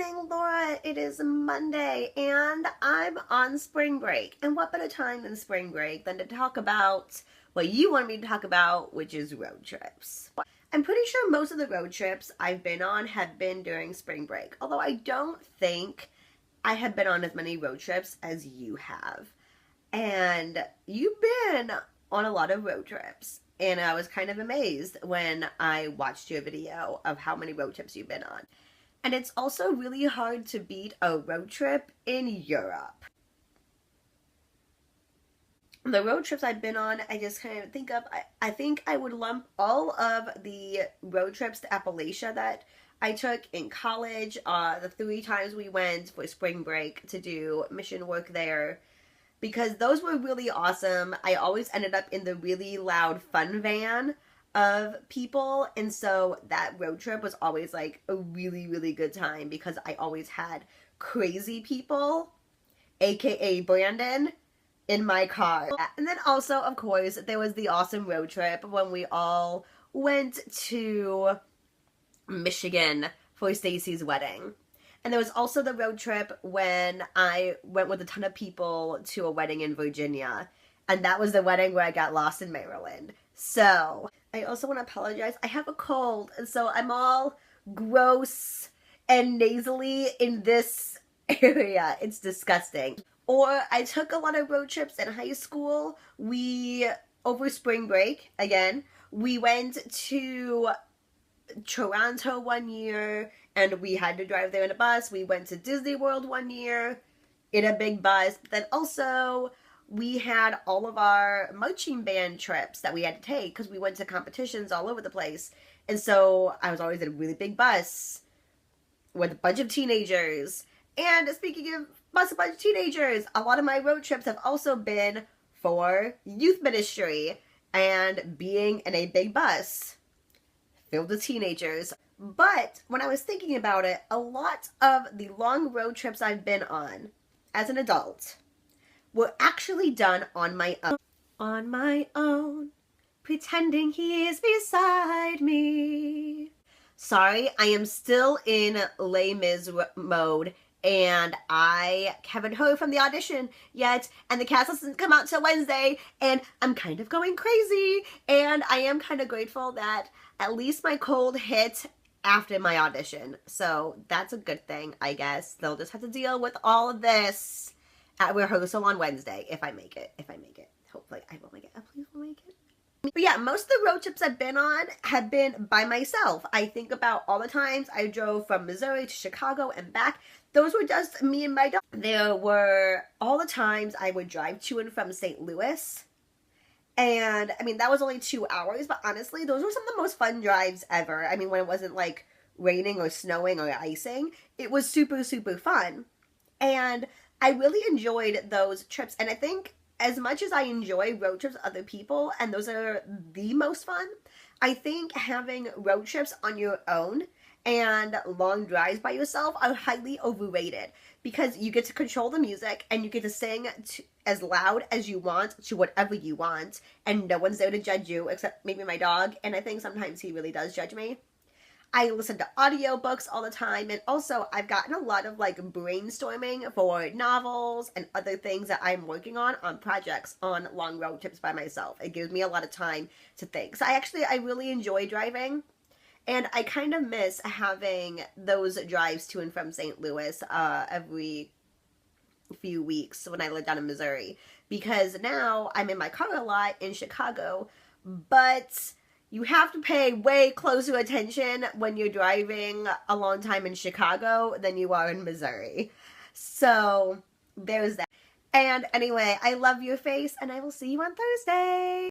morning, Laura. It is Monday and I'm on spring break. And what better time than spring break than to talk about what you want me to talk about, which is road trips. I'm pretty sure most of the road trips I've been on have been during spring break, although I don't think I have been on as many road trips as you have. And you've been on a lot of road trips. And I was kind of amazed when I watched your video of how many road trips you've been on. And it's also really hard to beat a road trip in Europe. The road trips I've been on, I just kind of think of, I think I would lump all of the road trips to Appalachia that I took in college, the 3 times we went for spring break to do mission work there, because those were really awesome. I always ended up in the really loud fun van of people, and so that road trip was always like a really, really good time because I always had crazy people, aka Brandon, in my car. And then also, of course, there was the awesome road trip when we all went to Michigan for Stacy's wedding. And there was also the road trip when I went with a ton of people to a wedding in Virginia. And that was the wedding where I got lost in Maryland. So, I also want to apologize. I have a cold, and so I'm all gross and nasally in this area. It's disgusting. Or I took a lot of road trips in high school. Over spring break, again, we went to Toronto one year, and we had to drive there in a bus. We went to Disney World one year in a big bus. Then also, we had all of our marching band trips that we had to take because we went to competitions all over the place. And so I was always in a really big bus with a bunch of teenagers. And speaking of a bunch of teenagers, a lot of my road trips have also been for youth ministry and being in a big bus filled with teenagers. But when I was thinking about it, a lot of the long road trips I've been on as an adult were actually done on my own. On my own, pretending he is beside me. Sorry, I am still in Les Mis mode, and I haven't heard from the audition yet, and the cast doesn't come out till Wednesday, and I'm kind of going crazy, and I am kind of grateful that at least my cold hit after my audition, so that's a good thing, I guess. They'll just have to deal with all of this at rehearsal on Wednesday, if I make it. Hopefully I will make it. Please will make it. But yeah, most of the road trips I've been on have been by myself. I think about all the times I drove from Missouri to Chicago and back. Those were just me and my dog. There were all the times I would drive to and from St. Louis. And, I mean, that was only 2 hours, but honestly, those were some of the most fun drives ever. I mean, when it wasn't, like, raining or snowing or icing, it was super, super fun. And I really enjoyed those trips, and I think as much as I enjoy road trips with other people, and those are the most fun, I think having road trips on your own and long drives by yourself are highly overrated because you get to control the music and you get to sing as loud as you want to whatever you want, and no one's there to judge you except maybe my dog, and I think sometimes he really does judge me. I listen to audiobooks all the time, and also I've gotten a lot of like brainstorming for novels and other things that I'm working on projects on long road trips by myself. It gives me a lot of time to think. So I really enjoy driving, and I kind of miss having those drives to and from St. Louis every few weeks when I lived down in Missouri, because now I'm in my car a lot in Chicago, but you have to pay way closer attention when you're driving a long time in Chicago than you are in Missouri. So, there's that. And anyway, I love your face, and I will see you on Thursday.